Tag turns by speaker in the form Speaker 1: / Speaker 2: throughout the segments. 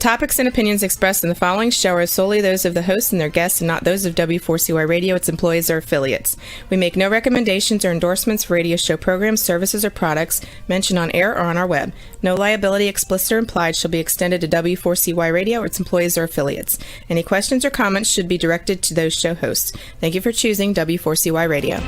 Speaker 1: topics and opinions expressed in the following show are solely those of the hosts and their guests and not those of W4CY Radio, its employees, or affiliates. We make no recommendations or endorsements for radio show programs, services, or products mentioned on air or on our web. No liability, explicit or implied, shall be extended to W4CY Radio or its employees or affiliates. Any questions or comments should be directed to those show hosts. Thank you for choosing W4CY Radio.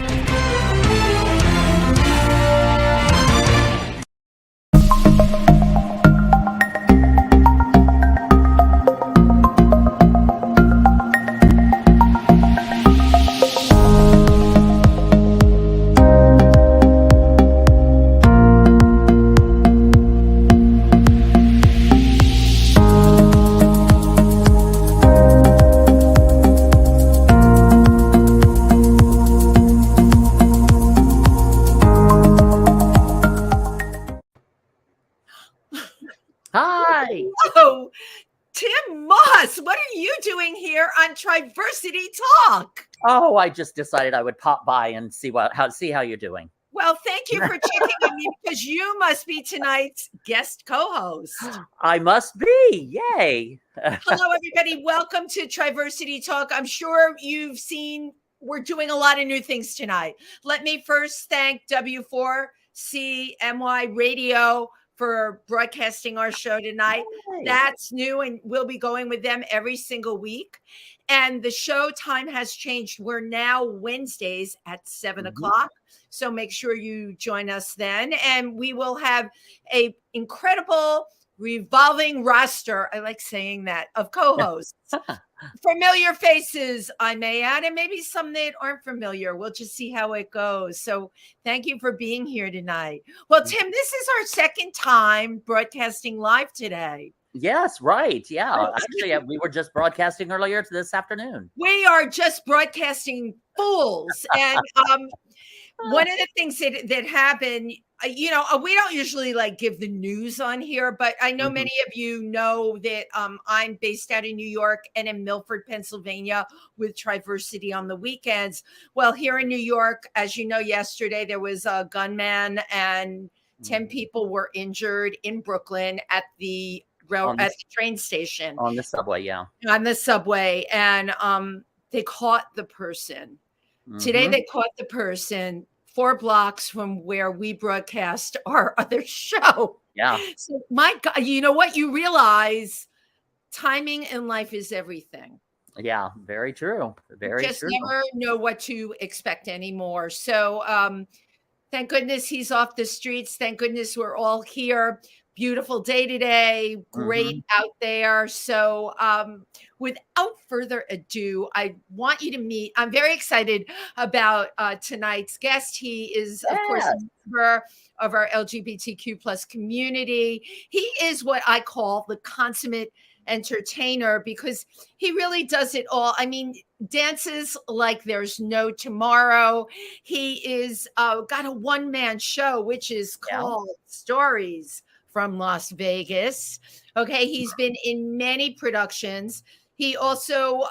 Speaker 2: Hi.
Speaker 3: Hello, Tim Moss. What are you doing here on Triversity Talk?
Speaker 2: Oh, I just decided I would pop by and see how you're doing.
Speaker 3: Well, thank you for checking on me because you must be tonight's guest co-host.
Speaker 2: I must be. Yay.
Speaker 3: Hello, everybody. Welcome to Triversity Talk. I'm sure you've seen we're doing a lot of new things tonight. Let me first thank W4CMY Radio for broadcasting our show tonight.
Speaker 2: Yay.
Speaker 3: That's new, and we'll be going with them every single week. And the show time has changed. We're now Wednesdays at 7 o'clock. So make sure you join us then. And we will have a incredible revolving roster, I like saying that, of co-hosts. Familiar faces, I may add, and maybe some that aren't familiar. We'll just see how it goes. So thank you for being here tonight. Well, Tim, this is our second time broadcasting live today.
Speaker 2: Yes, right. Yeah. Actually, we were just broadcasting earlier this afternoon.
Speaker 3: We are just broadcasting fools. And one of the things that happened, we don't usually give the news on here, but I know many of you know that I'm based out in New York and in Milford, Pennsylvania with Triversity on the weekends. Well, here in New York, as you know, yesterday there was a gunman and 10 people were injured in Brooklyn at the train station.
Speaker 2: On the subway, yeah.
Speaker 3: On the subway. And they caught the person. Today they caught the person 4 blocks from where we broadcast our other show.
Speaker 2: Yeah.
Speaker 3: So my God, you know what? You realize timing in life is everything.
Speaker 2: Yeah, very true. Very
Speaker 3: Just
Speaker 2: true.
Speaker 3: never know what to expect anymore. So thank goodness he's off the streets. Thank goodness we're all here. Beautiful day today. Great out there. So without further ado, I want you to meet. I'm very excited about tonight's guest. He is, of course, a member of our LGBTQ plus community. He is what I call the consummate entertainer because he really does it all. I mean, dances like there's no tomorrow. He is got a one-man show, which is called Stories from Las Vegas. Okay, he's been in many productions. He also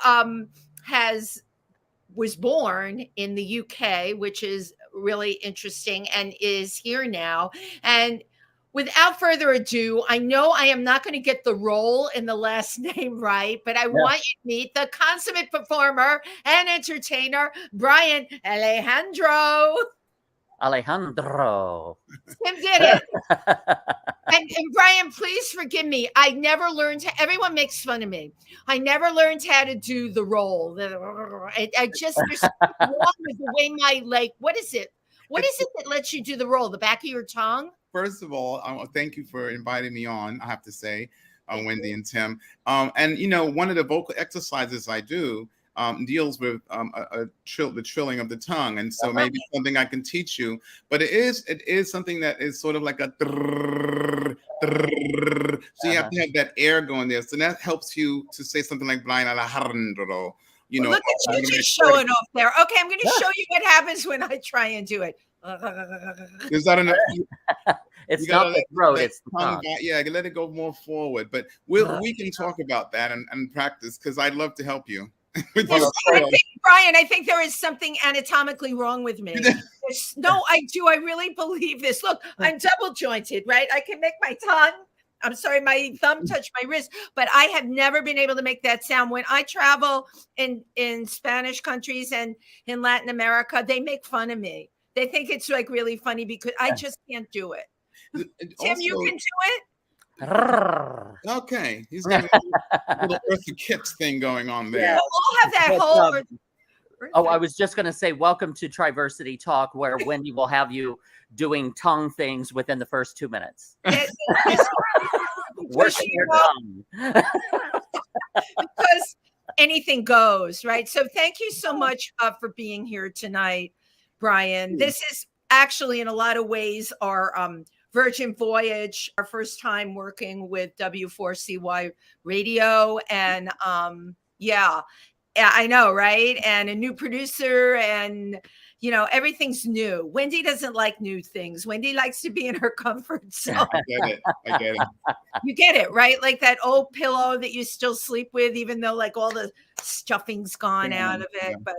Speaker 3: was born in the UK, which is really interesting, and is here now. And without further ado, I know I am not going to get the role in the last name right, but I want you to meet the consummate performer and entertainer, Brian Alejandro.
Speaker 2: Alejandro.
Speaker 3: Tim did it. And Brian, please forgive me. I never learned. Everyone makes fun of me. I never learned how to do the role. I just there's something wrong with the way what is it? What is it that lets you do the role? The back of your tongue?
Speaker 4: First of all, thank you for inviting me on. I have to say, Wendy and Tim. And one of the vocal exercises I do deals with the trilling of the tongue, and so maybe something I can teach you. But it is something that is sort of like a so you have to have that air going there. So that helps you to say something like Brian Alejandro.
Speaker 3: Look at you just showing off there. Okay, I'm going to show you what happens when I try and do it.
Speaker 4: Is that enough?
Speaker 2: It's not the throat, it's the tongue.
Speaker 4: Yeah, let it go more forward. But we can talk about that and practice because I'd love to help you.
Speaker 3: Brian, I think there is something anatomically wrong with me. No, I do. I really believe this. Look, I'm double jointed, right? I can make my tongue. I'm sorry, my thumb touched my wrist, but I have never been able to make that sound. When I travel in Spanish countries and in Latin America, they make fun of me. They think it's like really funny because I just can't do it. Tim, you can do it?
Speaker 4: Okay, he's got a little Eartha Kipps thing going on there.
Speaker 3: We'll all have that whole.
Speaker 2: I was just going to say, welcome to Triversity Talk, where Wendy will have you doing tongue things within the first 2 minutes. Working your tongue.
Speaker 3: Because anything goes, right? So thank you so much for being here tonight, Brian. This is actually, in a lot of ways, our Virgin Voyage, our first time working with W4CY Radio. And yeah, I know, right? And a new producer, and everything's new. Wendy doesn't like new things. Wendy likes to be in her comfort zone.
Speaker 4: I get it.
Speaker 3: You get it, right? Like that old pillow that you still sleep with, even though like all the stuffing's gone out of it. Yeah. But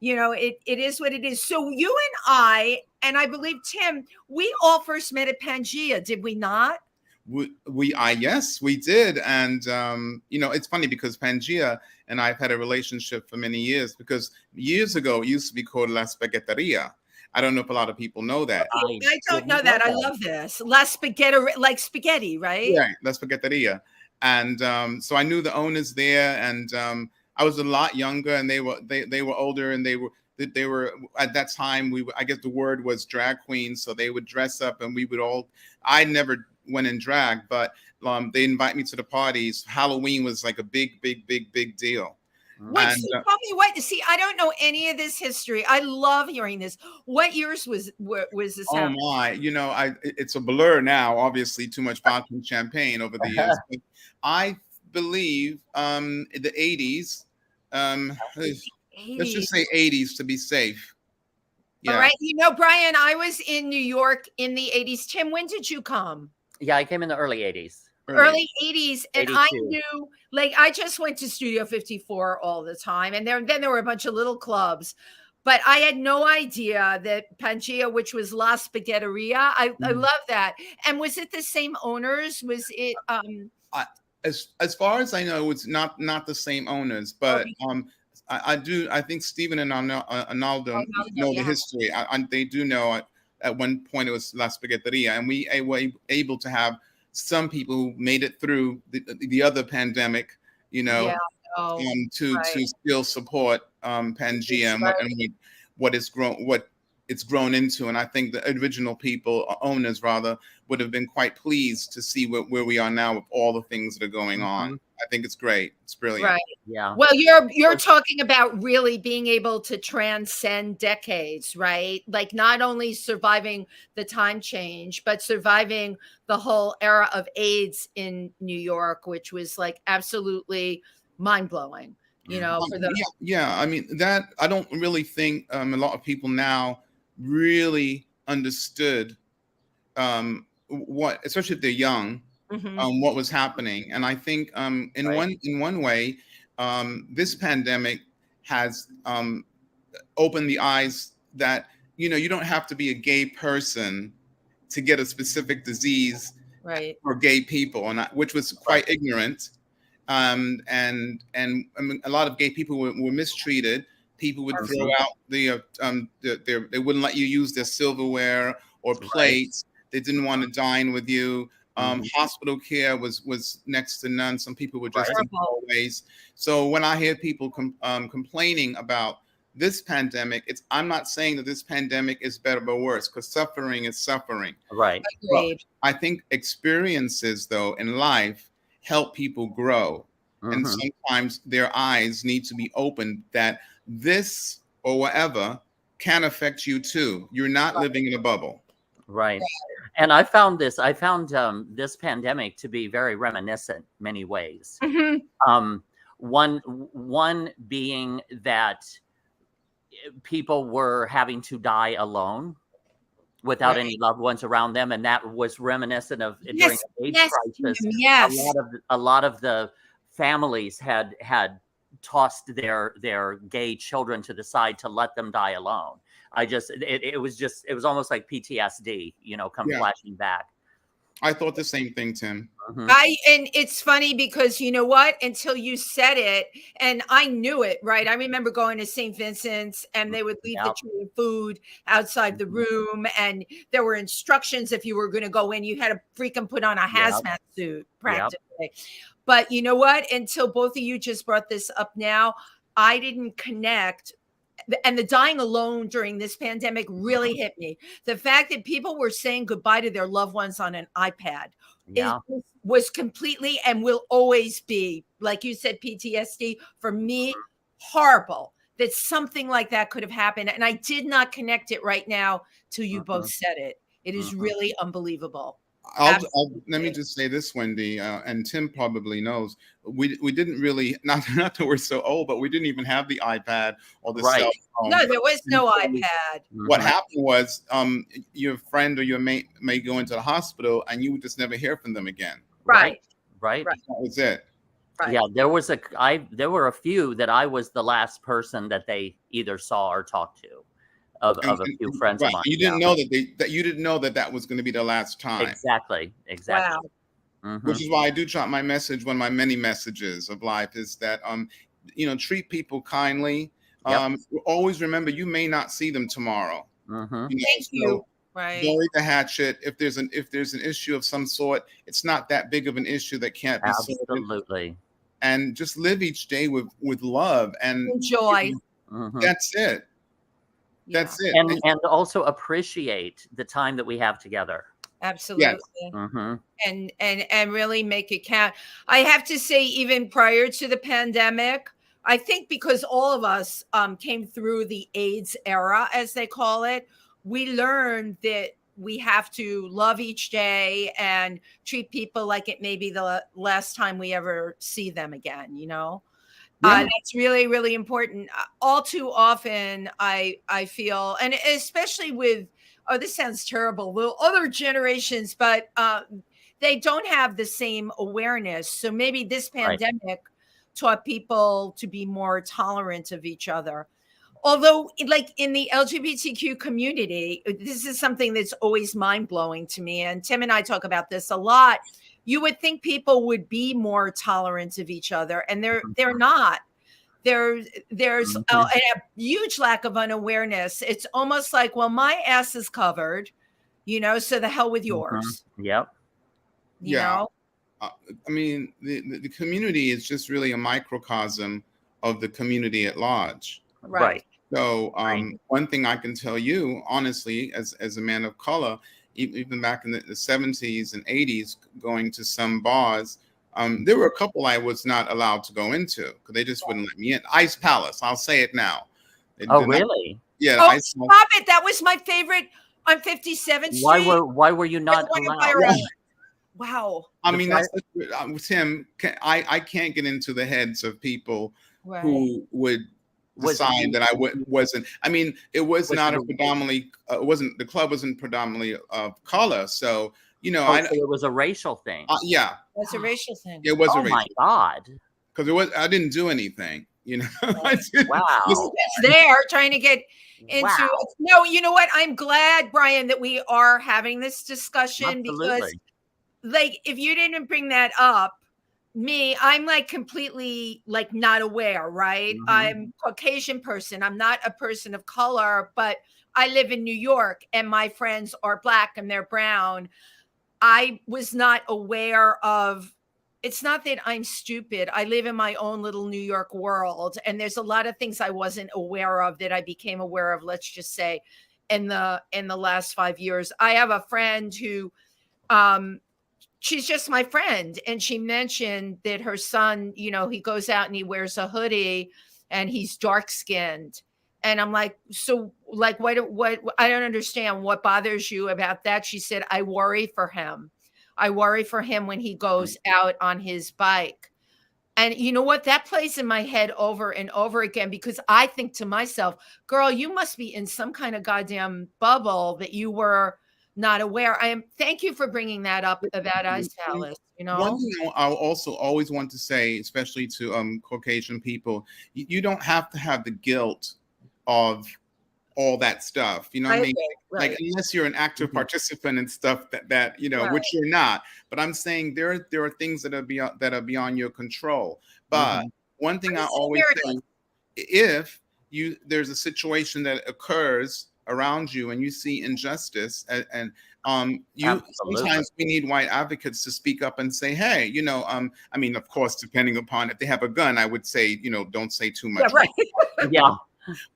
Speaker 3: it is what it is. So you and I believe Tim, we all first met at Pangea, did we not?
Speaker 4: Yes, we did. And it's funny because Pangea and I've had a relationship for many years, because years ago it used to be called La Spaghetteria. I don't know if a lot of people know that.
Speaker 3: I don't know that. I love this. La Spaghetti, like spaghetti, right?
Speaker 4: Yeah, La Spaghetteria. And so I knew the owners there, and I was a lot younger, and they were older, and they were at that time, I guess the word was drag queens, so they would dress up, and I never went in drag, but they invite me to the parties. Halloween was like a big deal.
Speaker 3: Wait, so tell me what. See, I don't know any of this history. I love hearing this. What years was this happening?
Speaker 4: Oh my, it's a blur now. Obviously, too much vodka and champagne over the years. But I believe the 80s. Let's just say 80s to be safe.
Speaker 3: Yeah. All right. Brian, I was in New York in the 80s. Tim, when did you come?
Speaker 2: Yeah, I came in the early 80s.
Speaker 3: Early 80s. And 82. I knew, I just went to Studio 54 all the time. And then there were a bunch of little clubs. But I had no idea that Pangea, which was La Spaghetteria, I love that. And was it the same owners? Was it...
Speaker 4: As far as I know, it's not the same owners. But I think Stephen and Arnaldo know the history. They do know at one point it was La Spaghetteria, and we were able to have some people who made it through the other pandemic, to still support Pangea and what it's grown into. And I think the original owners rather, would have been quite pleased to see where we are now with all the things that are going on. I think it's great. It's brilliant.
Speaker 3: Right.
Speaker 2: Yeah.
Speaker 3: Well, you're talking about really being able to transcend decades, right? Like not only surviving the time change, but surviving the whole era of AIDS in New York, which was like absolutely mind-blowing,
Speaker 4: I mean, that I don't really think a lot of people now really understood especially if they're young, what was happening. And I think in one way, this pandemic has opened the eyes that you don't have to be a gay person to get a specific disease,
Speaker 3: right,
Speaker 4: for gay people, which was quite ignorant. And I mean, a lot of gay people were mistreated. People would throw out they wouldn't let you use their silverware or plates. They didn't want to dine with you. Hospital care was next to none. Some people were just in hallways. So when I hear people complaining about this pandemic, I'm not saying that this pandemic is better or worse, because suffering is suffering.
Speaker 2: Right.
Speaker 4: I think experiences, though, in life help people grow. And sometimes their eyes need to be opened that this or whatever can affect you too. You're not living in a bubble.
Speaker 2: Right. And I found this pandemic to be very reminiscent in many ways. One being that people were having to die alone without any loved ones around them. And that was reminiscent of during the AIDS crisis.
Speaker 3: Yes.
Speaker 2: A lot of the families had tossed their gay children to the side to let them die alone. It was almost like PTSD, flashing back.
Speaker 4: I thought the same thing, Tim.
Speaker 3: And it's funny because you know what? Until you said it, and I knew it, right? I remember going to St. Vincent's, and they would leave the tray of food outside the room, and there were instructions if you were going to go in, you had to freaking put on a hazmat suit, practically. But you know what? Until both of you just brought this up now, I didn't connect. And the dying alone during this pandemic really hit me. The fact that people were saying goodbye to their loved ones on an iPad was completely and will always be, like you said, PTSD for me, horrible that something like that could have happened. And I did not connect it right now till you both said it. It is really unbelievable.
Speaker 4: Let me just say this, Wendy, and Tim probably knows. We didn't really, not that we're so old, but we didn't even have the iPad or the cell phone.
Speaker 3: No, there was no iPad.
Speaker 4: What happened was your friend or your mate may go into the hospital and you would just never hear from them again.
Speaker 2: Right.
Speaker 4: That was it.
Speaker 3: Right.
Speaker 2: Yeah, there were a few that I was the last person that they either saw or talked to. Of a few friends of mine.
Speaker 4: You didn't know that you didn't know that was going to be the last time.
Speaker 2: Exactly.
Speaker 3: Wow.
Speaker 4: Which is why I do try my message. One of my many messages of life is that treat people kindly. Always remember you may not see them tomorrow.
Speaker 3: Thank you. Right.
Speaker 4: Bury the hatchet. If there's an issue of some sort, it's not that big of an issue that can't be solved.
Speaker 2: Absolutely.
Speaker 4: And just live each day with love and
Speaker 3: joy.
Speaker 4: That's it. That's it.
Speaker 2: And also appreciate the time that we have together.
Speaker 3: Absolutely.
Speaker 4: Yes.
Speaker 3: And really make it count. I have to say, even prior to the pandemic, I think because all of us came through the AIDS era, as they call it, we learned that we have to love each day and treat people like it may be the last time we ever see them again, That's really, really important. All too often, I feel, and especially with, this sounds terrible, little other generations, but they don't have the same awareness. So maybe this pandemic taught people to be more tolerant of each other. Although, like in the LGBTQ community, this is something that's always mind-blowing to me. And Tim and I talk about this a lot. You would think people would be more tolerant of each other, and they're not. There's a huge lack of unawareness. It's almost like, well, my ass is covered, so the hell with yours.
Speaker 2: Yep.
Speaker 3: You know?
Speaker 4: I mean, the community is just really a microcosm of the community at large.
Speaker 3: Right.
Speaker 4: So one thing I can tell you, honestly, as a man of color, even back in the 70s and 80s, going to some bars, there were a couple I was not allowed to go into because they just wouldn't let me in. Ice Palace, I'll say it now.
Speaker 2: Really?
Speaker 4: Yeah.
Speaker 3: Oh, stop it! That was my favorite on 57th Street.
Speaker 2: Why were you not allowed?
Speaker 3: Wow.
Speaker 4: I mean, Tim, I can't get into the heads of people who would decide that I wasn't. I mean, it was not a predominantly. The club wasn't predominantly of color, so. So
Speaker 2: it was a racial thing.
Speaker 3: Yeah, it's a racial thing.
Speaker 4: It was a racial.
Speaker 2: Oh my God!
Speaker 4: Because I didn't do anything.
Speaker 2: Wow.
Speaker 3: It's there trying to get into. Wow. No, you know what? I'm glad, Brian, that we are having this discussion.
Speaker 2: Absolutely.
Speaker 3: Because, like, if you didn't bring that up, I'm like completely like not aware, right? I'm a Caucasian person. I'm not a person of color, but I live in New York, and my friends are Black and they're brown. I was not aware of, it's not that I'm stupid. I live in my own little New York world. And there's a lot of things I wasn't aware of that I became aware of, let's just say, in the last 5 years. I have a friend who, she's just my friend. And she mentioned that her son, he goes out and he wears a hoodie and he's dark skinned. And I'm like, so like, what, I don't understand what bothers you about that. She said, I worry for him. I worry for him when he goes out on his bike. And you know what? That plays in my head over and over again, because I think to myself, girl, you must be in some kind of goddamn bubble that you were not aware. Thank you for bringing that up about Ice Palace.
Speaker 4: One thing I also always want to say, especially to Caucasian people, you don't have to have the guilt of all that stuff. You know what I mean?
Speaker 3: Right.
Speaker 4: Like unless you're an active participant and stuff that you know, which you're not. But I'm saying there are things that are beyond your control. But one thing I always say, if there's a situation that occurs around you and you see injustice and sometimes we need white advocates to speak up and say, hey, you know, I mean, of course, depending upon if they have a gun, I would say, you know, don't say too much.
Speaker 3: Yeah, right.
Speaker 2: Yeah.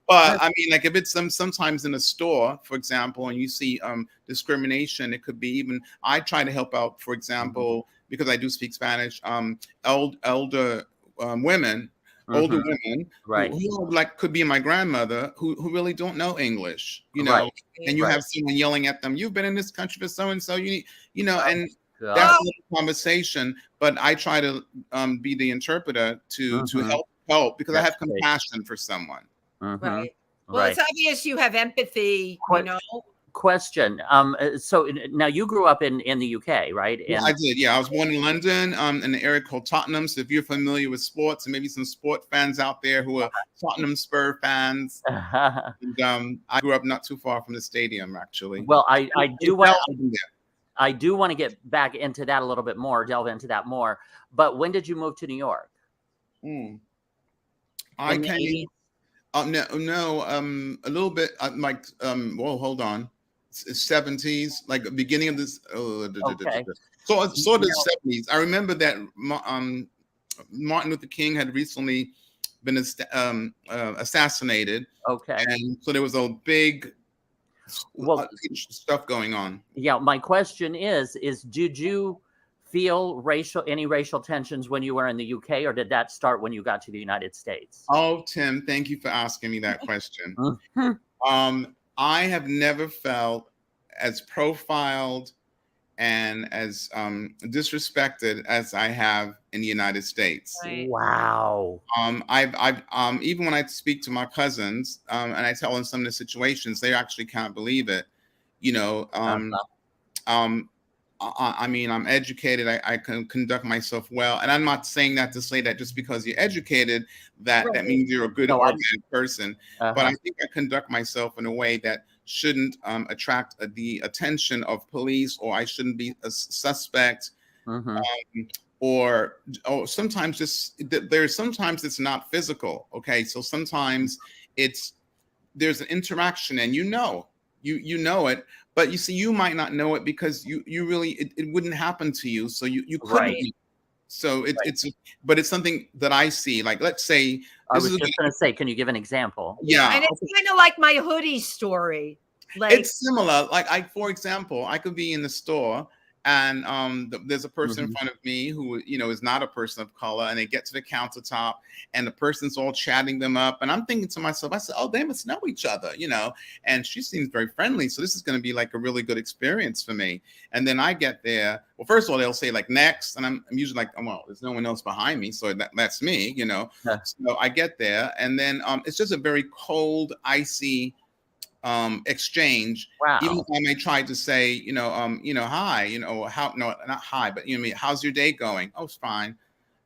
Speaker 4: But I mean, like if it's sometimes in a store, for example, and you see discrimination, it could be even, I try to help out, for example, because I do speak Spanish, older women,
Speaker 2: right,
Speaker 4: who like could be my grandmother who really don't know English, you know,
Speaker 2: right.
Speaker 4: and you have someone yelling at them, you've been in this country for so and so, you know, and that's a conversation. But I try to be the interpreter to help because I have compassion for someone.
Speaker 3: Right. Well, it's obvious you have empathy, you know.
Speaker 2: Question. So now you grew up in the UK, right?
Speaker 4: Yeah, I did. Yeah, I was born in London, in an area called Tottenham. So if you're familiar with sports, and maybe some sport fans out there who are Tottenham Spur fans, and, I grew up not too far from the stadium, actually.
Speaker 2: Well, I do want to get back into that a little bit more, delve into that more. But when did you move to New York?
Speaker 4: I came. No, a little bit. Like, well, hold on. 70s, like beginning of this. So sort of 70s. I remember that Martin Luther King had recently been assassinated. Okay, and so there was a big stuff going on.
Speaker 2: Yeah, my question is did you feel any racial tensions when you were in the UK, or did that start when you got to the United States?
Speaker 4: Oh, Tim, thank you for asking me that question. I have never felt as profiled and as disrespected as I have in the United States.
Speaker 2: Wow.
Speaker 4: I've even when I speak to my cousins and I tell them some of the situations, they actually can't believe it. You know, I mean, I'm educated. I can conduct myself well, and I'm not saying that to say that just because you're educated that means you're a good or bad person. But I think I conduct myself in a way that shouldn't attract the attention of police, or I shouldn't be a suspect, or sometimes sometimes it's not physical. Okay, so sometimes there's an interaction, and you know it. But you see, you might not know it because you really it wouldn't happen to you, so you couldn't. So but it's something that I see. Like, let's say,
Speaker 2: I was just going to say, can you give an example?
Speaker 3: Yeah, and it's kind of like my hoodie story. Like,
Speaker 4: it's similar. Like for example, I could be in the store and there's a person in front of me who, you know, is not a person of color, and they get to the countertop and the person's all chatting them up, and I'm thinking to myself, I said, oh, they must know each other, you know, and she seems very friendly, so this is going to be like a really good experience for me. And then I get there, well, first of all, they'll say like next, and I'm usually like, oh, well, there's no one else behind me, so that's me, you know. So I get there, and then it's just a very cold, icy exchange.
Speaker 2: Wow.
Speaker 4: Even if I may try to say, you know, hi, you know, not hi, but you know, how's your day going? Oh, it's fine.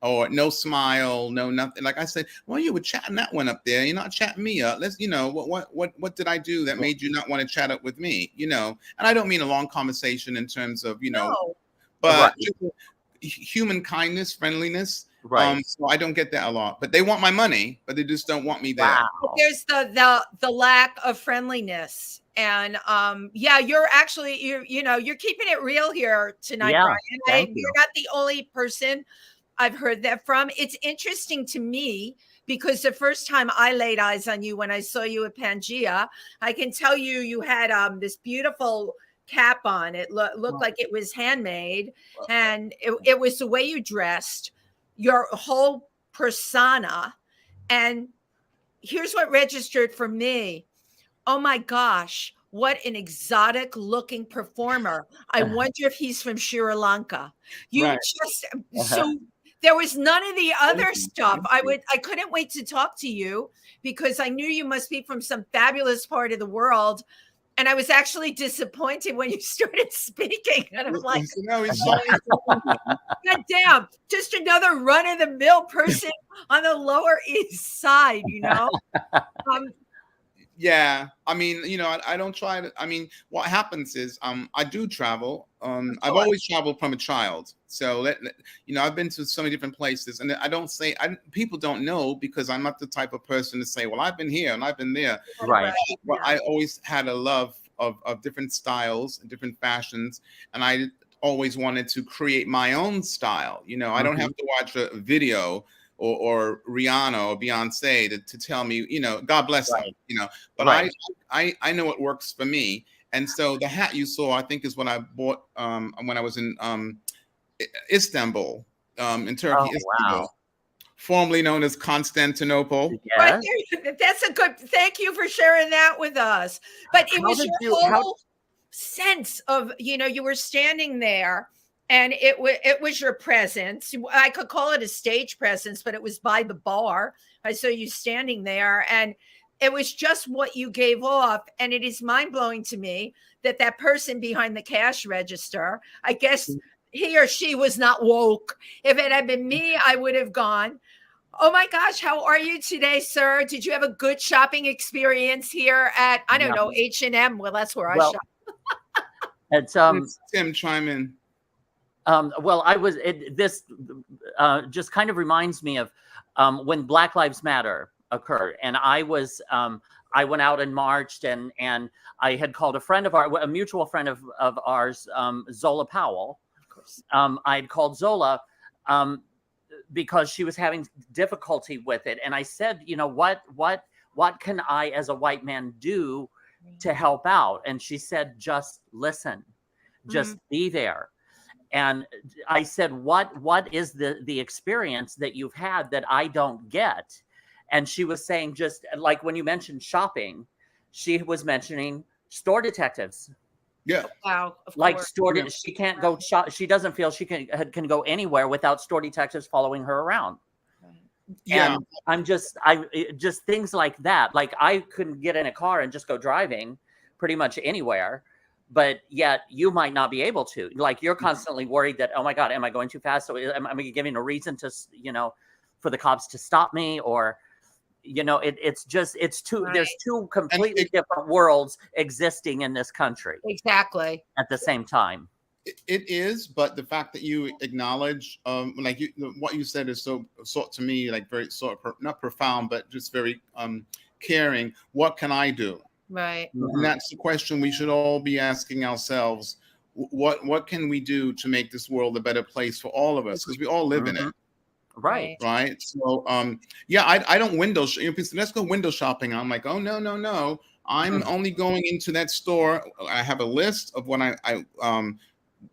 Speaker 4: Or no smile, no nothing. Like I said, well, you were chatting that one up there. You're not chatting me up. Let's, you know, what did I do that made you not want to chat up with me? You know, and I don't mean a long conversation in terms of, you know, but human kindness, friendliness. Right. So I don't get that a lot, but they want my money, but they just don't want me there.
Speaker 3: Wow. There's the lack of friendliness, and you're actually you're keeping it real here tonight, Brian. You're not the only person I've heard that from. It's interesting to me because the first time I laid eyes on you, when I saw you at Pangea, I can tell you had this beautiful cap on. It looked like it was handmade, and it was the way you dressed, your whole persona. And here's what registered for me. Oh my gosh, what an exotic looking performer. I wonder if he's from Sri Lanka. So there was none of the other stuff. I couldn't wait to talk to you because I knew you must be from some fabulous part of the world. And I was actually disappointed when you started speaking. And I'm like, God damn, just another run-of-the-mill person on the Lower East Side, you know?
Speaker 4: Yeah, I mean, I don't try to. I mean, what happens is, I do travel. I've always traveled from a child, so I've been to so many different places, and I don't say, people don't know because I'm not the type of person to say, well, I've been here and I've been there.
Speaker 2: Right.
Speaker 4: Well, I always had a love of different styles and different fashions, and I always wanted to create my own style. I don't have to watch a video or Rihanna or Beyonce to tell me, God bless them, but I know what works for me. And so the hat you saw, I think, is what I bought when I was in Istanbul, in Turkey, Istanbul, formerly known as Constantinople.
Speaker 2: Yes.
Speaker 3: Right there, that's a good, thank you for sharing that with us. But it was your whole sense of, you were standing there. And it was your presence. I could call it a stage presence, but it was by the bar. I saw you standing there, and it was just what you gave off. And it is mind-blowing to me that person behind the cash register, I guess he or she was not woke. If it had been me, I would have gone, oh my gosh, how are you today, sir? Did you have a good shopping experience here at, I don't know, H&M? Well, that's where I shop.
Speaker 2: It's
Speaker 4: Tim, chime in.
Speaker 2: Well, this just kind of reminds me of when Black Lives Matter occurred, and I went out and marched, and I had called a mutual friend of ours, Zola Powell. Of course. I'd called Zola because she was having difficulty with it, and I said, what can I as a white man do to help out? And she said, just listen, just be there. And I said, what is the experience that you've had that I don't get? And she was saying, just like when you mentioned shopping, she was mentioning store detectives.
Speaker 4: Yeah.
Speaker 3: Wow.
Speaker 2: Like she can't go shop. She doesn't feel she can go anywhere without store detectives following her around.
Speaker 4: Yeah.
Speaker 2: And just things like that. Like I couldn't get in a car and just go driving pretty much anywhere. But yet you might not be able to. Like you're constantly worried that, oh my God, am I going too fast? So am I giving a reason to, for the cops to stop me? Or, it's two. Right. There's two completely different worlds existing in this country.
Speaker 3: Exactly.
Speaker 2: At the same time.
Speaker 4: It is, but the fact that you acknowledge, what you said is so to me, like very not profound, but just very caring. What can I do?
Speaker 3: Right.
Speaker 4: And that's the question we should all be asking ourselves. What can we do to make this world a better place for all of us? Because we all live in it.
Speaker 2: Right.
Speaker 4: Right. So, I don't window shop. Let's go window shopping. I'm like, oh, no. I'm only going into that store. I have a list of what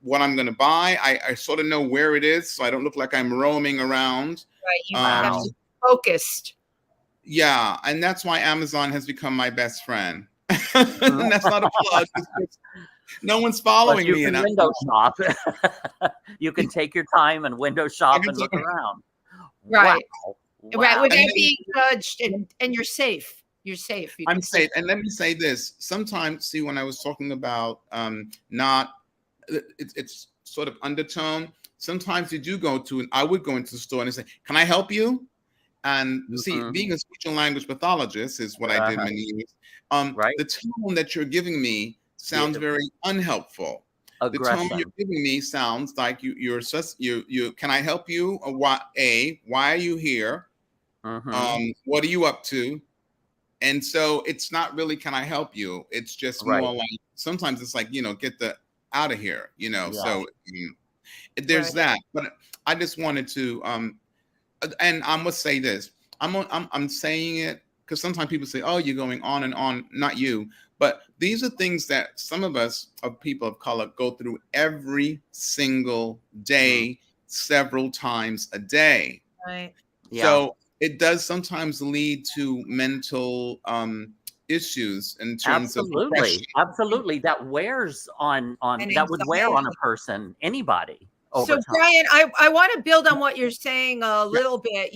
Speaker 4: what I'm going to buy. I sort of know where it is, so I don't look like I'm roaming around.
Speaker 3: Right. You have to be focused.
Speaker 4: Yeah, and that's why Amazon has become my best friend. That's not a plug. No one's following me.
Speaker 2: You can window shop. You can take your time and window shop and look around.
Speaker 3: Right.
Speaker 2: Wow.
Speaker 3: Right. Without being judged, and you're safe. You're safe.
Speaker 4: I'm safe. And let me say this. Sometimes, when I was talking about it's sort of undertone. Sometimes I would go into the store and say, can I help you? And being a speech and language pathologist is what I did many years. The tone that you're giving me sounds very unhelpful. Aggressive. The tone you're giving me sounds like you can I help you? Or why are you here? What are you up to? And so it's not really can I help you? It's just more like sometimes it's like, get the out of here, So there's that. But I just wanted to and I must say this. I'm saying it because sometimes people say, "Oh, you're going on and on." Not you, but these are things that some of us, of people of color, go through every single day, several times a day.
Speaker 3: Right.
Speaker 2: Yeah.
Speaker 4: So it does sometimes lead to mental issues in terms of depression.
Speaker 2: Absolutely. That wears on that would wear on a person, anybody.
Speaker 3: So Brian, I want to build on what you're saying a little bit.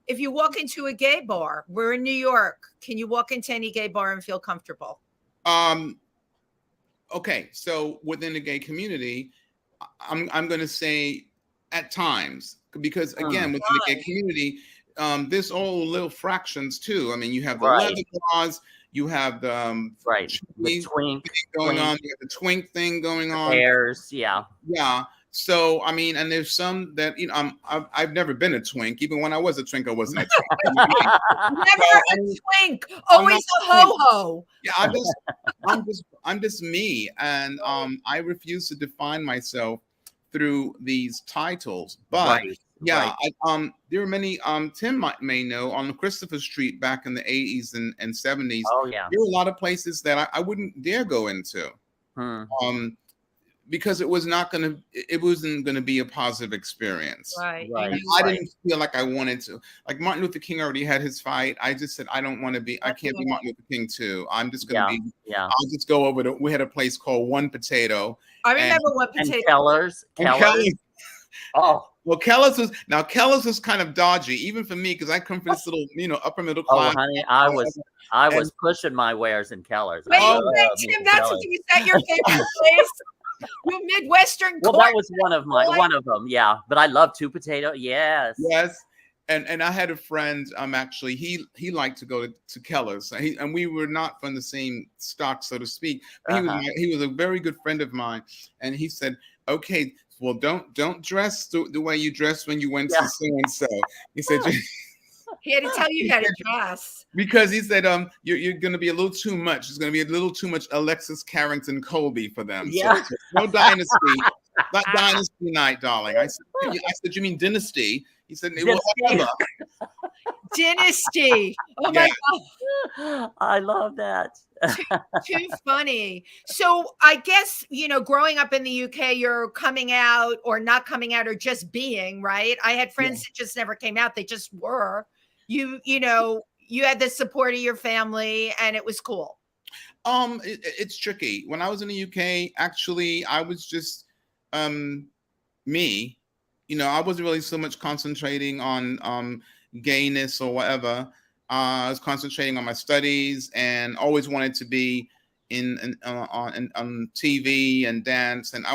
Speaker 3: If you walk into a gay bar, we're in New York. Can you walk into any gay bar and feel comfortable?
Speaker 4: Okay, so within the gay community, I'm going to say at times, because again, within the gay community, there's all little fractions too. I mean, you have the
Speaker 2: Right.
Speaker 4: leather bras, you have the
Speaker 2: Right. The twink
Speaker 4: thing going on, you have the twink thing going on.
Speaker 2: Bears, yeah.
Speaker 4: Yeah. So I mean, and there's some that I've never been a twink. Even when I was a twink, I wasn't a twink.
Speaker 3: Never a twink, always a ho-ho.
Speaker 4: Yeah, I'm just me, and I refuse to define myself through these titles. But yeah, there are many. Tim may know on Christopher Street back in the 80s and 70s.
Speaker 2: Oh yeah,
Speaker 4: there were a lot of places that I wouldn't dare go into. Because it wasn't going to be a positive experience.
Speaker 3: Right.
Speaker 4: I didn't feel like I wanted to. Like Martin Luther King already had his fight. I just said, I don't want to be, I can't be Martin Luther King too. I'm just going to be, I'll just go over to, we had a place called One Potato.
Speaker 3: I remember One Potato.
Speaker 2: And Keller's. Oh.
Speaker 4: Well, Keller's was kind of dodgy, even for me, because I come from this little, upper middle class.
Speaker 2: Oh, honey, I was pushing my wares in Keller's.
Speaker 3: Wait, Tim, that's what you said your favorite place? You Midwestern.
Speaker 2: Well, that was one of them, yeah. But I love Two Potato. Yes.
Speaker 4: And I had a friend. Actually, he liked to go to Keller's. And we were not from the same stock, so to speak. But he was a very good friend of mine. And he said, "Okay, well, don't dress the way you dressed when you went to so and so." He said.
Speaker 3: He had to tell you how to dress.
Speaker 4: Because he said, you're going to be a little too much. It's going to be a little too much Alexis Carrington Colby for them.
Speaker 2: Yeah.
Speaker 4: So, no Dynasty. Not Dynasty night, darling. I said, you mean Dynasty? He said, well, whatever.
Speaker 3: Dynasty. Oh my
Speaker 2: God. I love that.
Speaker 3: Too funny. So I guess, growing up in the UK, you're coming out or not coming out or just being, right? I had friends that just never came out. They just were. You had the support of your family and it was cool.
Speaker 4: It's tricky. When I was in the UK, actually, I was just me. I wasn't really so much concentrating on gayness or whatever. I was concentrating on my studies and always wanted to be on TV and dance. And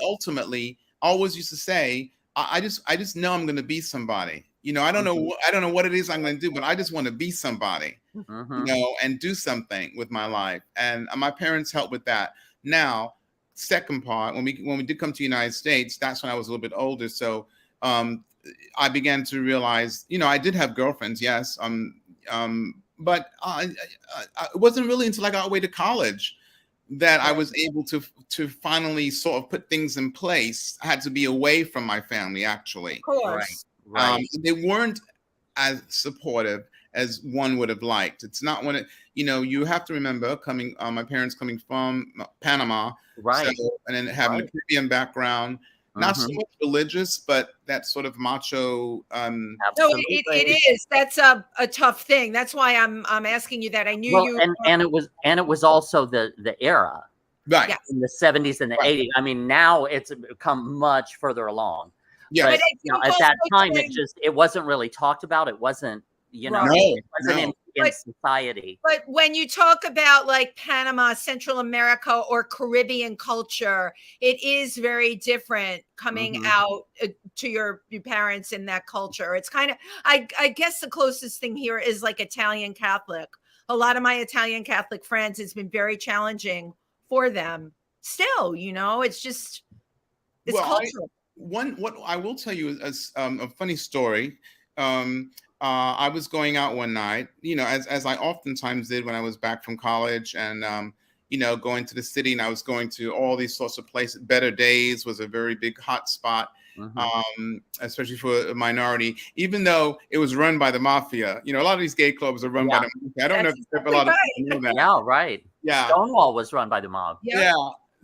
Speaker 4: ultimately, I always used to say, I just know I'm going to be somebody. I don't know what it is I'm going to do, but I just want to be somebody, and do something with my life. And my parents helped with that. Now, second part, when we did come to the United States, that's when I was a little bit older. So I began to realize, I did have girlfriends, yes, but it wasn't really until I got away to college that I was able to finally sort of put things in place. I had to be away from my family, actually.
Speaker 3: Of course.
Speaker 2: Right.
Speaker 4: They weren't as supportive as one would have liked. It's not when you have to remember my parents coming from Panama,
Speaker 2: right,
Speaker 4: and then having a Caribbean background. Not so much religious, but that sort of macho.
Speaker 3: No, it is. That's a tough thing. That's why I'm asking you that. I knew you.
Speaker 2: And it was also the era,
Speaker 4: right,
Speaker 2: in the 70s and the 80s. I mean, now it's come much further along.
Speaker 4: Yeah,
Speaker 2: but at that time, it wasn't really talked about. It wasn't, it wasn't in society.
Speaker 3: But when you talk about like Panama, Central America, or Caribbean culture, it is very different coming out to your parents in that culture. It's kind of, I guess the closest thing here is like Italian Catholic. A lot of my Italian Catholic friends, it's been very challenging for them. Still, it's just, it's cultural.
Speaker 4: What I will tell you is a funny story. I was going out one night, as I oftentimes did when I was back from college, and going to the city, and I was going to all these sorts of places. Better Days was a very big hot spot, especially for a minority, even though it was run by the mafia. A lot of these gay clubs are run by the mafia. I don't know if a lot of people know that.
Speaker 2: Yeah, right.
Speaker 4: Yeah,
Speaker 2: Stonewall was run by the mob.
Speaker 4: Yeah.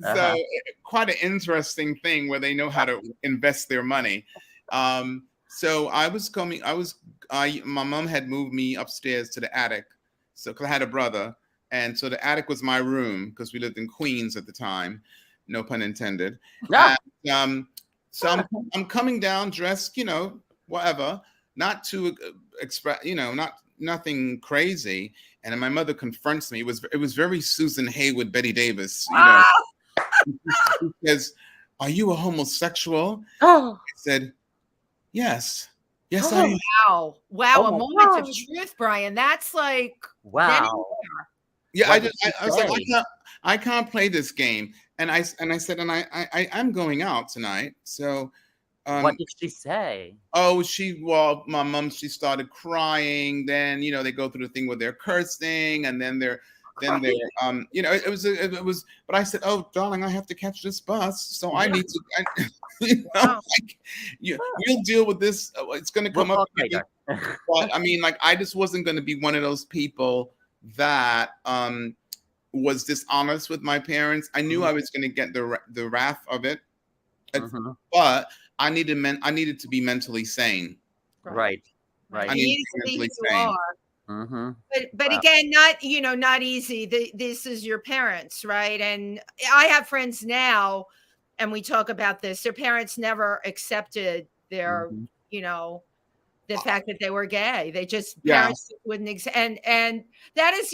Speaker 4: So quite an interesting thing where they know how to invest their money. So my mom had moved me upstairs to the attic. So, cause I had a brother. And so the attic was my room because we lived in Queens at the time. No pun intended.
Speaker 2: Yeah.
Speaker 4: And, so I'm coming down dressed, whatever, not to express, nothing crazy. And then my mother confronts me. It was very Susan Hayward, Betty Davis, She says, "Are you a homosexual?"
Speaker 2: Oh.
Speaker 4: I said, "Yes." Yes, I am.
Speaker 3: Wow. Wow.
Speaker 2: Oh
Speaker 3: A
Speaker 2: my
Speaker 3: moment of
Speaker 2: gosh.
Speaker 3: truth, Brian. That's like then and
Speaker 2: Wow.
Speaker 3: there.
Speaker 4: Yeah,
Speaker 2: What did she
Speaker 4: I was like,
Speaker 2: say?
Speaker 4: I can't play this game. And I said, I'm going out tonight. So
Speaker 2: What
Speaker 4: um
Speaker 2: did she say?
Speaker 4: oh, my mom, she started crying. Then, they go through the thing where they're cursing, and then they're
Speaker 2: Right.
Speaker 4: but I said, oh, darling, I have to catch this bus. So I
Speaker 2: Yeah.
Speaker 4: need to,
Speaker 3: Wow.
Speaker 4: like, we'll deal with this. It's going to
Speaker 2: We'll
Speaker 4: come up
Speaker 2: talk
Speaker 4: again.
Speaker 2: later.
Speaker 4: But I mean, like, I just wasn't going to be one of those people that was dishonest with my parents. I knew I was going to get the wrath of it,
Speaker 2: Mhm.
Speaker 4: but I needed to be mentally sane.
Speaker 2: Right.
Speaker 4: I
Speaker 2: Right.
Speaker 4: needed
Speaker 3: Easy
Speaker 4: to be mentally
Speaker 3: you
Speaker 4: sane.
Speaker 3: are.
Speaker 2: Mhm.
Speaker 3: But
Speaker 2: Wow.
Speaker 3: again, not easy. This is your parents, right? And I have friends now, and we talk about this. Their parents never accepted their,
Speaker 2: Mhm.
Speaker 3: the fact that they were gay. They just
Speaker 4: Yeah.
Speaker 3: parents wouldn't accept, and that is,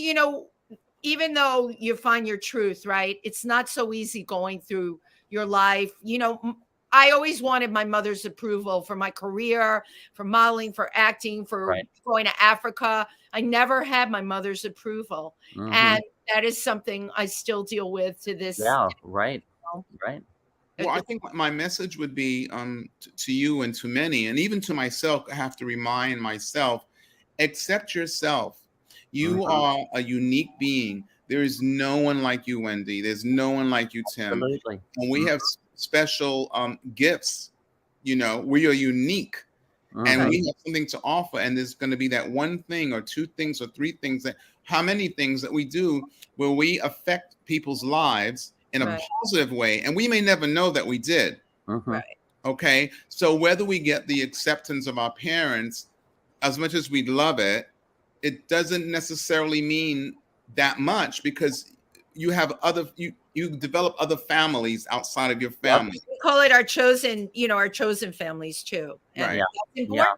Speaker 3: even though you find your truth, right? It's not so easy going through your life. I always wanted my mother's approval for my career, for modeling, for acting, for
Speaker 2: Right.
Speaker 3: going to Africa. I never had my mother's approval.
Speaker 2: Mhm.
Speaker 3: And that is something I still deal with to this.
Speaker 2: Yeah. Right.
Speaker 3: know.
Speaker 2: Right.
Speaker 4: Well, I think my message would be to you and to many, and even to myself. I have to remind myself: accept yourself. You
Speaker 2: Mhm.
Speaker 4: are a unique being. There is no one like you, Wendy. There's no one like you, Tim.
Speaker 2: Absolutely.
Speaker 4: And we have special gifts. We are unique, and
Speaker 2: Mhm.
Speaker 4: we have something to offer. And there's going to be that one thing, or two things, or three things, how many things that we do where we affect people's lives in a
Speaker 3: Right.
Speaker 4: positive way, and we may never know that we did.
Speaker 2: Mhm.
Speaker 3: Right.
Speaker 4: Okay, so whether we get the acceptance of our parents, as much as we love it, it doesn't necessarily mean that much, because you develop other families outside of your
Speaker 2: Yep.
Speaker 4: family.
Speaker 3: We call it our chosen families too. And
Speaker 4: Right.
Speaker 2: Yeah.
Speaker 3: that's
Speaker 2: Yeah.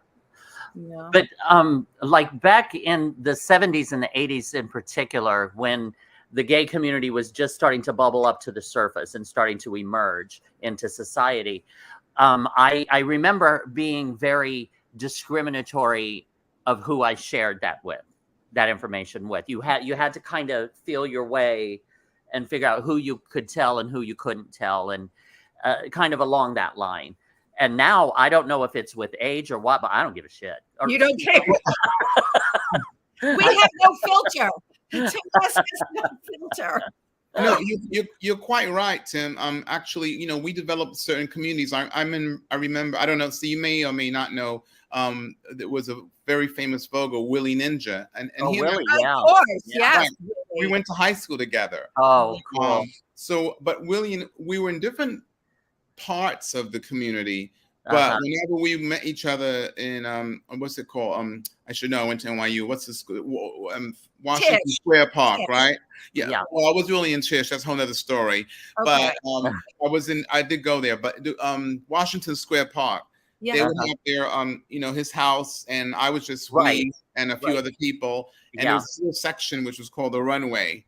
Speaker 3: important.
Speaker 2: But like back in the 70s and the 80s in particular, when the gay community was just starting to bubble up to the surface and starting to emerge into society, I remember being very discriminatory of who I shared that information with. You had to kind of feel your way and figure out who you could tell and who you couldn't tell, and kind of along that line. And now I don't know if it's with age or what, but I don't give a shit.
Speaker 3: You don't care. We have no filter. Tim West has no filter.
Speaker 4: No, you're quite right, Tim. Actually, we developed certain communities. I remember. I don't know. So you may or may not know. There was a very famous Vogue, Willie Ninja, and he and I,
Speaker 2: Willie, yeah.
Speaker 3: Of course,
Speaker 2: Yeah.
Speaker 3: yes.
Speaker 4: we went to high school together.
Speaker 2: Oh, cool.
Speaker 4: But Willie, we were in different parts of the community. But whenever we met each other in what's it called? I should know. I went to NYU. What's the school? Washington
Speaker 3: Tisch.
Speaker 4: Square Park,
Speaker 3: Tisch.
Speaker 4: right?
Speaker 2: Yeah.
Speaker 4: Well, I was really in Tisch. That's a whole other story.
Speaker 3: Okay.
Speaker 4: But I did go there. But Washington Square Park.
Speaker 3: Yeah.
Speaker 4: They would have their his house, and I was just
Speaker 2: Right.
Speaker 4: me and a few other people, and there was a little section which was called the runway,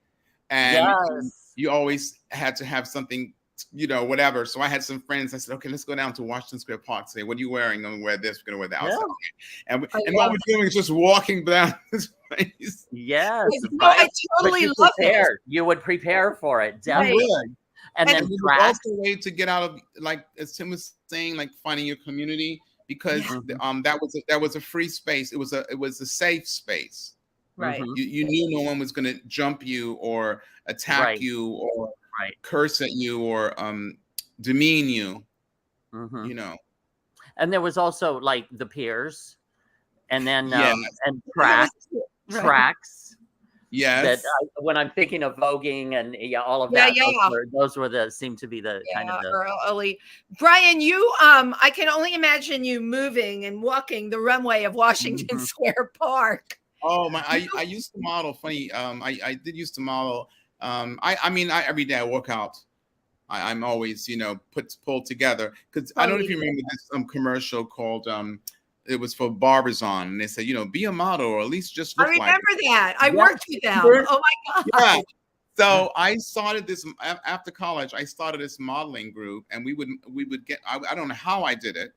Speaker 4: and
Speaker 2: Yes.
Speaker 4: you always had to have something, whatever. So I had some friends. I said, okay, let's go down to Washington Square Park. Say, what are you wearing? I'm gonna wear this. We're gonna wear the outside. And what we're doing is just walking down this place.
Speaker 2: Yes.
Speaker 3: No, I totally love it.
Speaker 2: You would prepare for it,
Speaker 3: Right.
Speaker 2: definitely. And then
Speaker 4: it was
Speaker 2: drag.
Speaker 4: also a way to get out of, like as Tim was saying, like finding your community, because that was a free space. It was a safe space.
Speaker 3: Right.
Speaker 4: You knew no one was going to jump you or attack you or curse at you or demean you.
Speaker 2: And there was also like the peers, and then and tracks.
Speaker 4: Yes.
Speaker 2: That when I'm thinking of voguing and all of that, those seem to be the kind of
Speaker 3: early. Brian, you I can only imagine you moving and walking the runway of Washington Square Park.
Speaker 4: Oh my! I used to model. Funny, I did used to model. I mean, every day I work out. I'm always pulled together, because I don't know if you remember this commercial called it was for Barbers On, and they said, be a model, or at least just look like.
Speaker 3: I remember that. I worked with them. Oh my God.
Speaker 4: Yeah. So I started this after college. I started this modeling group, and we would get. I don't know how I did it,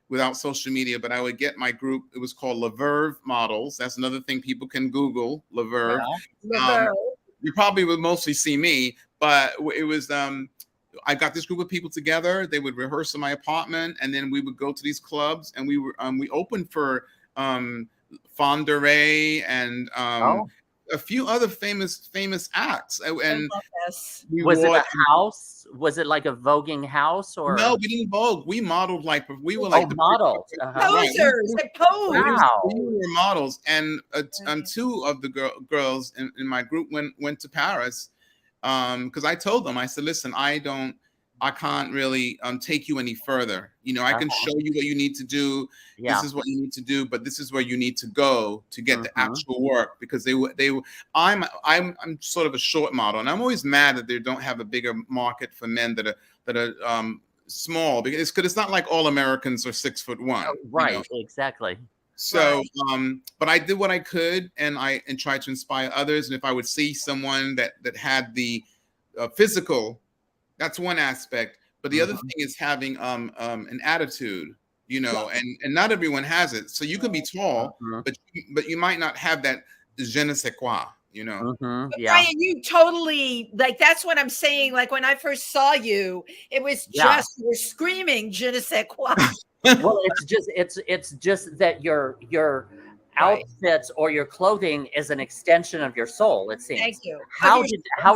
Speaker 4: without social media, but I would get my group. It was called La Verve Models. That's another thing people can Google, La Verve.
Speaker 3: Yeah.
Speaker 4: You probably would mostly see me, but it was I got this group of people together. They would rehearse in my apartment, and then we would go to these clubs, and we opened for Fonderay and a few other famous acts. And
Speaker 2: was it a house? Was it like a voguing house or
Speaker 4: no? We didn't vogue. We modeled we were like the
Speaker 2: models,
Speaker 3: posers. They posed.
Speaker 2: Wow.
Speaker 4: We were models, and two of the girls in my group went to Paris because I told them, I said, listen, I can't really take you any further. You know, I can show you what you need to do. Yeah. This is what you need to do, but this is where you need to go to get the actual work, because I'm sort of a short model, and I'm always mad that they don't have a bigger market for men that are small, because it's not like all Americans are 6'1".
Speaker 2: Right,
Speaker 4: you know?
Speaker 2: Exactly.
Speaker 4: So, but I did what I could, and tried to inspire others. And if I would see someone that had the physical, that's one aspect, but the other thing is having an attitude, you know, and not everyone has it. So you can be tall, but you might not have that je ne sais quoi, you know.
Speaker 3: Brian, you totally, like, that's what I'm saying. Like, when I first saw you, it was just you were screaming je ne sais quoi.
Speaker 2: Well, it's just that your outfits or your clothing is an extension of your soul, it seems.
Speaker 3: Thank you.
Speaker 2: How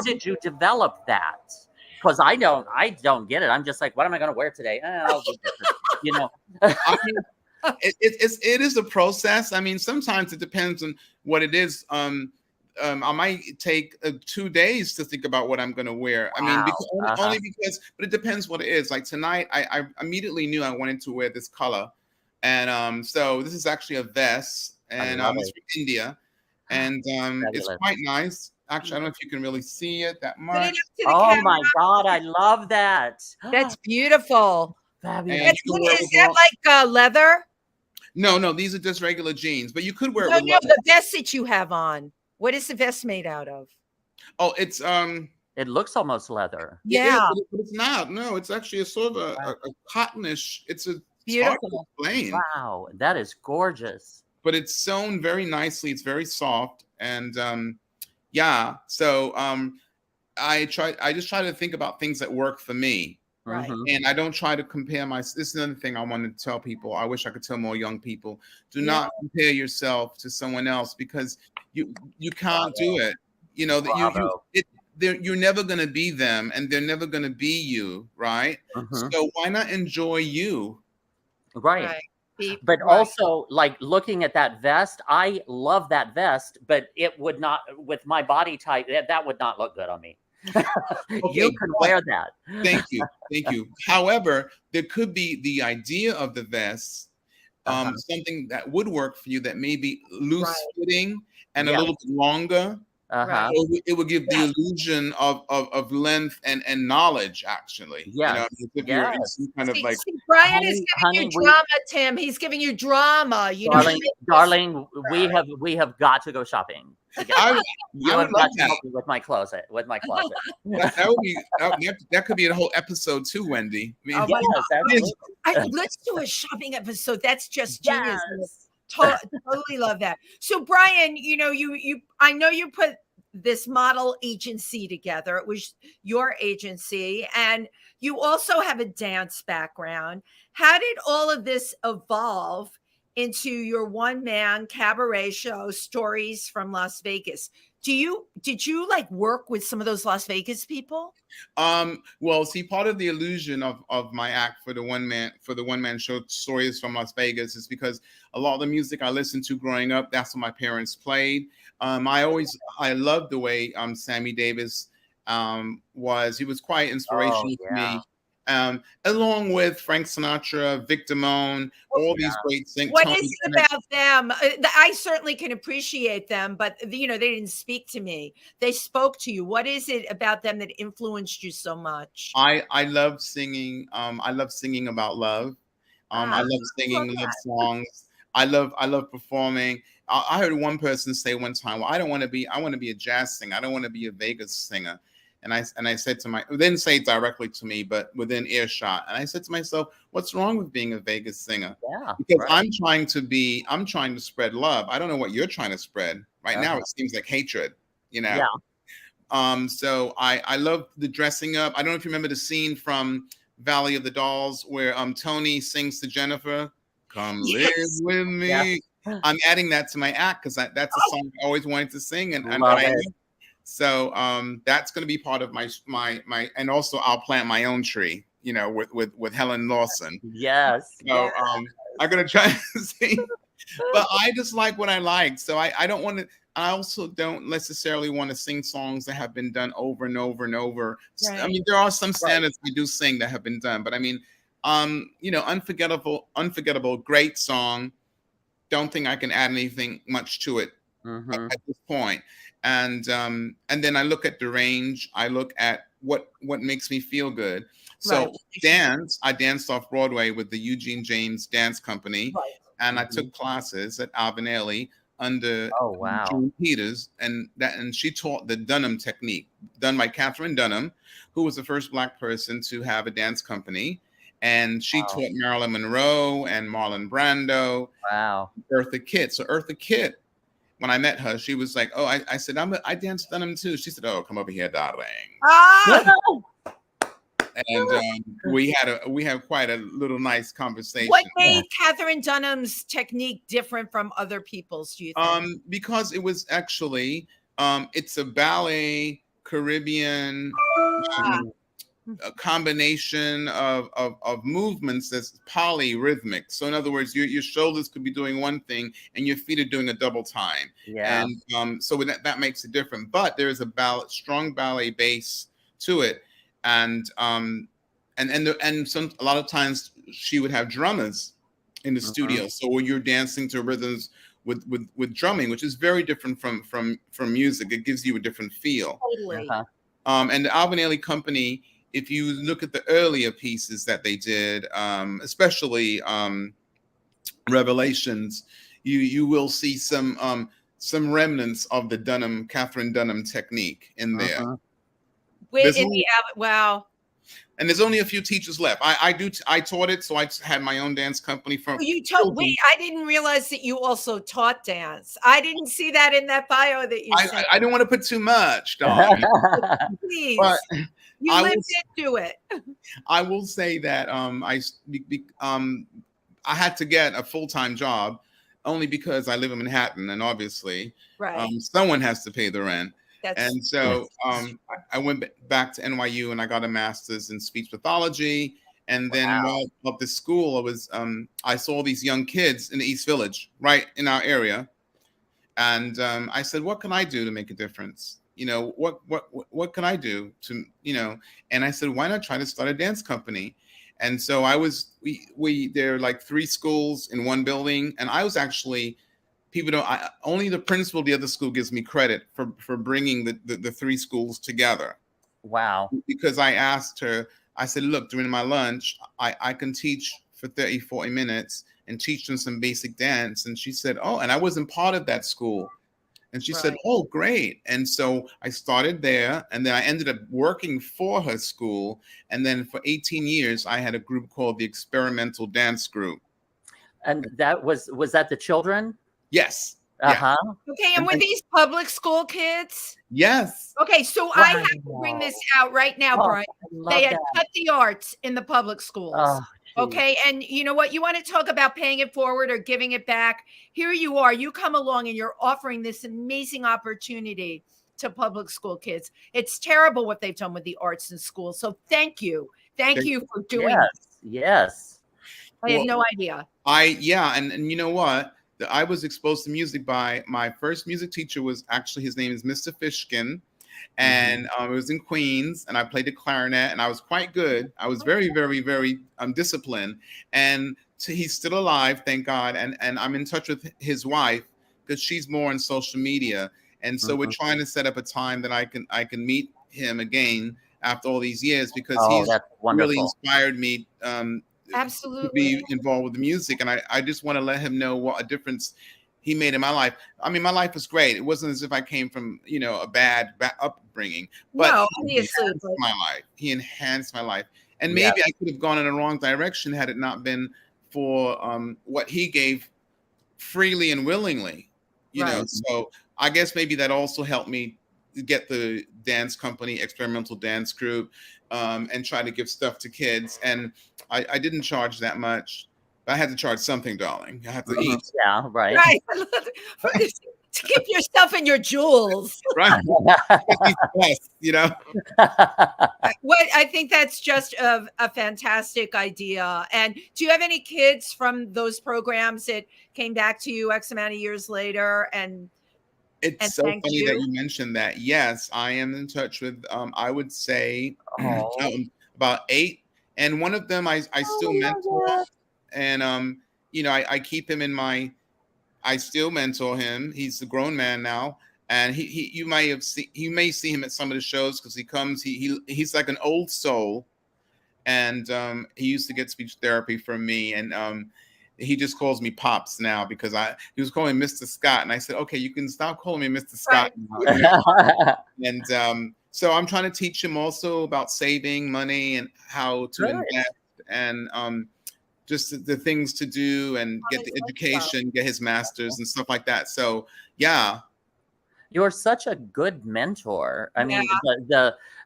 Speaker 2: did you develop that? Because I don't get it. I'm just like, what am I going to wear today? You know,
Speaker 4: I mean, it is a process. I mean, sometimes it depends on what it is. I might take 2 days to think about what I'm going to wear. I mean, only because, but it depends what it is. Like tonight, I immediately knew I wanted to wear this color, and so this is actually a vest, and it's from India, and it's quite nice. Actually, I don't know if you can really see it that much.
Speaker 2: Oh my God, I love that.
Speaker 3: That's beautiful.
Speaker 2: Fabulous.
Speaker 3: Is that like leather?
Speaker 4: No, these are just regular jeans, but you could wear it with
Speaker 3: leather. The vest that you have on. What is the vest made out of?
Speaker 4: Oh, it's
Speaker 2: it looks almost leather.
Speaker 3: Yeah,
Speaker 4: but it's not. No, it's actually a sort of a cottonish. It's
Speaker 3: beautiful.
Speaker 2: Wow, that is gorgeous.
Speaker 4: But it's sewn very nicely. It's very soft, and yeah. So I just try to think about things that work for me.
Speaker 3: Right.
Speaker 4: And I don't try to compare this is another thing I want to tell people. I wish I could tell more young people. Do not compare yourself to someone else, because you can't do it. You know, you're never going to be them, and they're never going to be you, right? So why not enjoy you?
Speaker 2: Right. But also, like, looking at that vest, I love that vest, but it would not, with my body type, that would not look good on me. You can wear that.
Speaker 4: Thank you. However, there could be the idea of the vest, something that would work for you, that may be loose fitting and a little bit longer. It would give the illusion of length and knowledge, actually.
Speaker 2: Yeah.
Speaker 4: You know, if you're kind of like
Speaker 3: Brian is giving you drama, Tim. He's giving you drama. You know,
Speaker 2: darling, we have got to go shopping.
Speaker 4: I
Speaker 2: would love to help you with my closet.
Speaker 4: That could be a whole episode too, Wendy. I mean,
Speaker 3: let's do a shopping episode. That's just genius. Totally love that. So Brian, you know, I know you put this model agency together. It was your agency, and you also have a dance background. How did all of this evolve into your one-man cabaret show, Stories from Las Vegas? Did you like work with some of those Las Vegas people?
Speaker 4: Well, see, part of the illusion of my act for the one man show, Stories from Las Vegas, is because a lot of the music I listened to growing up, that's what my parents played. I loved the way Sammy Davis was. He was quite inspirational to me. Along with Frank Sinatra, Vic Damone, all these great singers.
Speaker 3: What is it about them? I certainly can appreciate them, but you know, they didn't speak to me. They spoke to you. What is it about them that influenced you so much?
Speaker 4: I love singing. I love singing about love. I love singing love songs. I love performing. I heard one person say one time, well, I want to be a jazz singer. I don't want to be a Vegas singer. And I said to didn't say it directly to me, but within earshot. And I said to myself, what's wrong with being a Vegas singer?
Speaker 2: Yeah,
Speaker 4: because
Speaker 2: right.
Speaker 4: I'm trying to spread love. I don't know what you're trying to spread right now. It seems like hatred,
Speaker 2: Yeah.
Speaker 4: So I love the dressing up. I don't know if you remember the scene from Valley of the Dolls where Tony sings to Jennifer, "Come live with me." Yeah. I'm adding that to my act because that's a song I always wanted to sing, and so that's going to be part of my and also I'll plant my own tree, with Helen Lawson.
Speaker 2: Yes.
Speaker 4: So I'm gonna try to sing, but I just like what I like. So I don't want to. I also don't necessarily want to sing songs that have been done over and over and over. Right. I mean, there are some standards I do sing that have been done, but I mean, unforgettable, great song. Don't think I can add anything much to it at this point. And then I look at the range. I look at what makes me feel good. So I danced off Broadway with the Eugene James Dance Company, and I took classes at Alvin Ailey under June Peters, and she taught the Dunham technique, done by Catherine Dunham, who was the first Black person to have a dance company. And she taught Marilyn Monroe and Marlon Brando. Wow. Eartha Kitt. So Eartha Kitt, when I met her, she was like, "Oh," I said, I dance Dunham too. She said, "Oh, come over here, darling." And we had quite a little nice conversation.
Speaker 3: What made Catherine Dunham's technique different from other people's, do you think?
Speaker 4: Because it was actually it's a ballet Caribbean a combination of movements that's polyrhythmic. So in other words, your shoulders could be doing one thing and your feet are doing a double time. Yeah. And so that makes it different. But there's a strong ballet base to it. And a lot of times she would have drummers in the studio. So when you're dancing to rhythms with drumming, which is very different from music, it gives you a different feel.
Speaker 3: Totally.
Speaker 4: And the Alvin Ailey Company, if you look at the earlier pieces that they did, especially Revelations, you will see some remnants of the Catherine Dunham technique in there.
Speaker 3: Wow.
Speaker 4: And there's only a few teachers left. I taught it, so I had my own dance company from.
Speaker 3: You taught. Wait, I didn't realize that you also taught dance. I didn't see that in that bio that you said.
Speaker 4: I didn't want to put too much, darling.
Speaker 3: Please, you lived into it.
Speaker 4: I will say that I had to get a full-time job only because I live in Manhattan, and obviously, someone has to pay the rent. And so I went back to NYU and I got a master's in speech pathology. And then while at the school, I saw these young kids in the East Village, right in our area. And I said, what can I do to make a difference? What can I do to, and I said, why not try to start a dance company? And so there are like 3 schools in one building. And I was actually, only the principal of the other school gives me credit for bringing the 3 schools together.
Speaker 2: Wow.
Speaker 4: Because I asked her, I said, look, during my lunch, I can teach for 30, 40 minutes and teach them some basic dance. And she said, oh, and I wasn't part of that school. And she said, oh, great. And so I started there, and then I ended up working for her school. And then for 18 years, I had a group called the Experimental Dance Group.
Speaker 2: And that was that the children?
Speaker 4: Yes.
Speaker 2: Uh-huh.
Speaker 4: Yeah.
Speaker 3: Okay, and were these public school kids?
Speaker 4: Yes.
Speaker 3: Okay, so I have to bring this out right now, Brian. They had cut the arts in the public schools. Okay, and you know what? You want to talk about paying it forward or giving it back? Here you are. You come along and you're offering this amazing opportunity to public school kids. It's terrible what they've done with the arts in school. So thank you. Thank you for doing this.
Speaker 2: Yes.
Speaker 3: I had no idea.
Speaker 4: And you know what? I was exposed to music by my first music teacher his name is Mr. Fishkin. And it was in Queens, and I played the clarinet, and I was quite good. I was very, very, very disciplined. And he's still alive, thank God. And I'm in touch with his wife because she's more on social media. And so we're trying to set up a time that I can meet him again after all these years, because he's really inspired me
Speaker 3: absolutely
Speaker 4: to be involved with the music. And I just want to let him know what a difference he made in my life. I mean, my life was great. It wasn't as if I came from, a bad upbringing, but
Speaker 3: No,
Speaker 4: he
Speaker 3: obviously,
Speaker 4: enhanced my life. He enhanced my life. And
Speaker 2: Yeah.
Speaker 4: maybe I could have gone in the wrong direction had it not been for what he gave freely and willingly,
Speaker 3: Right.
Speaker 4: So I guess maybe that also helped me get the dance company, experimental dance group, and try to give stuff to kids. And I didn't charge that much. I had to charge something, darling. I have to eat.
Speaker 2: Yeah, right.
Speaker 3: Right. To keep yourself in your jewels.
Speaker 4: Right. Yes,
Speaker 3: What I think that's just a fantastic idea. And do you have any kids from those programs that came back to you X amount of years later? And
Speaker 4: it's so funny that you mentioned that. Yes, I am in touch with, I would say, about 8. And one of them I still mentor. And, I keep him in my, I still mentor him. He's a grown man now. And you may see him at some of the shows because he comes, he's like an old soul. And he used to get speech therapy from me. And he just calls me Pops now because he was calling me Mr. Scott. And I said, okay, you can stop calling me Mr. Scott. Right. And so I'm trying to teach him also about saving money and how to invest and just the things to do and get the education, get his master's and stuff like that. So, yeah.
Speaker 2: You're such a good mentor. I mean,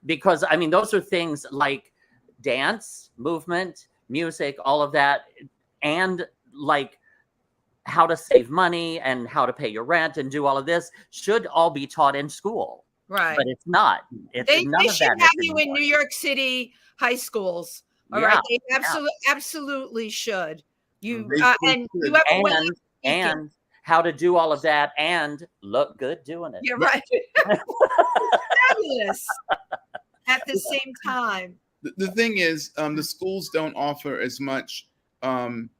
Speaker 2: because I mean, those are things like dance, movement, music, all of that, and like how to save money and how to pay your rent and do all of this should all be taught in school.
Speaker 3: Right.
Speaker 2: But it's not.
Speaker 3: They should have you in New York City high schools. All right. They absolutely should. You
Speaker 2: and how to do all of that and look good doing it.
Speaker 3: You're right. Fabulous. At the same time.
Speaker 4: The thing is, the schools don't offer as much in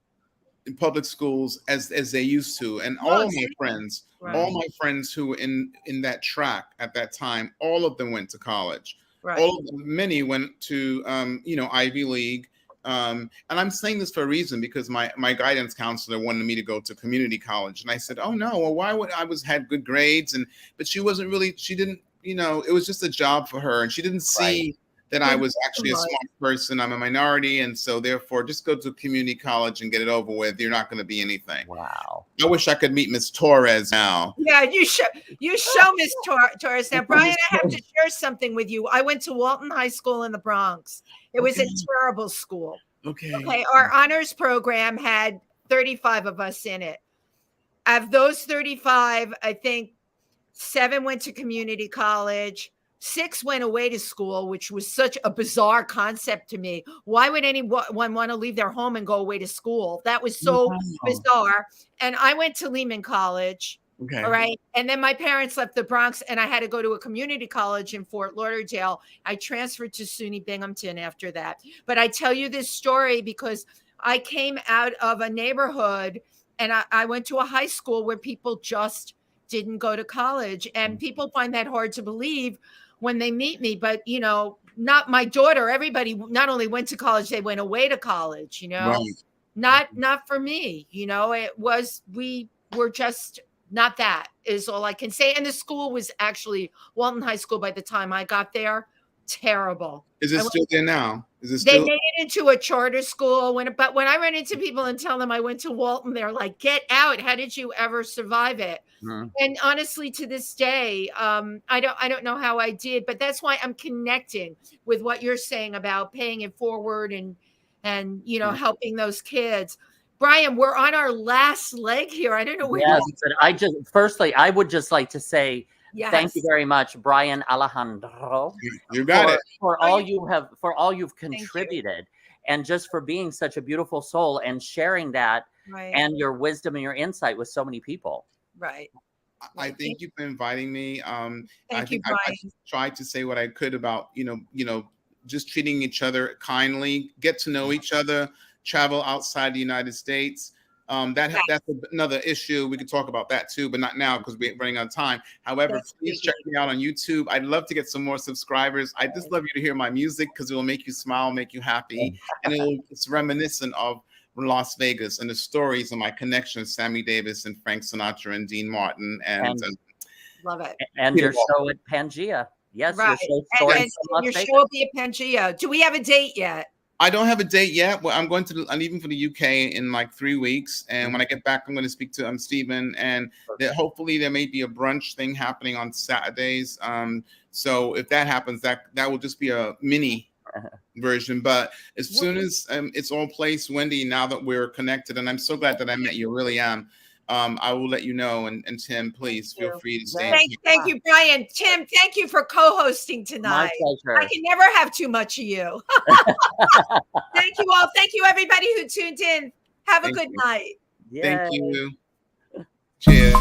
Speaker 4: public schools as they used to. And all my friends who were in that track at that time, all of them went to college. Right. Many went to Ivy League. And I'm saying this for a reason because my guidance counselor wanted me to go to community college. And I said, oh no, well, why would I had good grades? But she didn't, it was just a job for her. And she didn't see that I was actually a smart person. I'm a minority. And so therefore just go to community college and get it over with. You're not going to be anything.
Speaker 2: Wow.
Speaker 4: I wish I could meet Miss Torres now.
Speaker 3: Yeah, you show Miss Torres. Now, Brian, I have to share something with you. I went to Walton High School in the Bronx. It was a terrible school. Okay. Our honors program had 35 of us in it. Of those 35, I think 7 went to community college. 6 went away to school, which was such a bizarre concept to me. Why would anyone want to leave their home and go away to school? That was so bizarre. And I went to Lehman College. Okay. All right. And then my parents left the Bronx and I had to go to a community college in Fort Lauderdale. I transferred to SUNY Binghamton after that. But I tell you this story because I came out of a neighborhood and I went to a high school where people just didn't go to college. And people find that hard to believe when they meet me. But, not my daughter. Everybody not only went to college, they went away to college, right. Not for me. We were just not that is all I can say. And the school was actually Walton High School by the time I got there. Terrible.
Speaker 4: Is it still there now?
Speaker 3: They made it into a charter school. But when I run into people and tell them I went to Walton, they're like, get out. How did you ever survive it? Mm-hmm. And honestly, to this day, I don't know how I did, but that's why I'm connecting with what you're saying about paying it forward and helping those kids. Brian, we're on our last leg here. I don't know where.
Speaker 2: Yes, but I would just like to say thank you very much, Brian Alejandro.
Speaker 4: You got it.
Speaker 2: For all you've contributed, and just for being such a beautiful soul and sharing that and your wisdom and your insight with so many people.
Speaker 3: Right.
Speaker 4: I thank you for inviting me.
Speaker 3: Thank you, Brian.
Speaker 4: I tried to say what I could about just treating each other kindly, get to know each other. Travel outside the United States. That's another issue. We could talk about that too, but not now because we're running out of time. However, please check me out on YouTube. I'd love to get some more subscribers. I just love you to hear my music because it will make you smile, make you happy. And it's reminiscent of Las Vegas and the stories of my connection with Sammy Davis and Frank Sinatra and Dean Martin and
Speaker 3: love it.
Speaker 2: And your show at Pangea. Yes,
Speaker 3: right. And your show will be at Pangea. Do we have a date yet?
Speaker 4: I don't have a date yet. Well, I'm leaving for the UK in like 3 weeks. And when I get back, I'm going to speak to Stephen. And hopefully there may be a brunch thing happening on Saturdays. So if that happens, that will just be a mini version. But as soon as it's all placed, Wendy, now that we're connected, and I'm so glad that I met you, really am. I will let you know. And Tim, please feel free to stay.
Speaker 3: Thank you, Brian. Tim, thank you for co-hosting tonight.
Speaker 2: My pleasure.
Speaker 3: I can never have too much of you. Thank you all. Thank you, everybody who tuned in. Have a good night.
Speaker 4: Thank you. Cheers.